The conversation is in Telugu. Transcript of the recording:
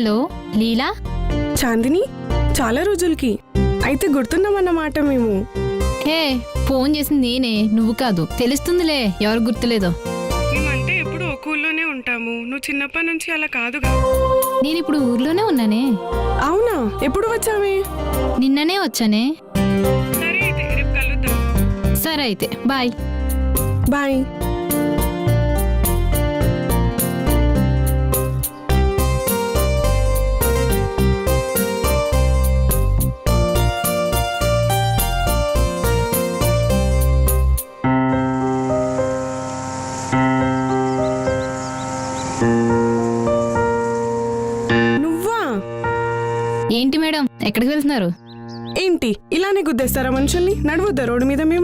హలో లీలా. చాందిని, చాలా రోజులకి అయితే గుర్తున్నామన్నమాట మేము. హే, ఫోన్ చేసింది నేనే, నువ్వు కాదు. తెలుస్తుందిలే ఎవరు గుర్తులేదో. మేమంటే ఎప్పుడు ఒక ఊళ్ళోనే ఉంటాము, నువ్వు చిన్నప్పటి నుంచి అలా కాదుగా. నేనిప్పుడు ఊర్లోనే ఉన్నానే. అవునా, ఎప్పుడు వచ్చామే? నిన్ననే వచ్చానే. సరే అయితే రేపు కలుద్దాం. సరే అయితే బాయ్. బాయ్. నువ్వా? ఏంటి మేడం, ఎక్కడికి వెళ్తున్నారు? ఏంటి ఇలానే గుద్దేస్తారా మనుషుల్ని? నడవద్దా రోడ్డు మీద మేము?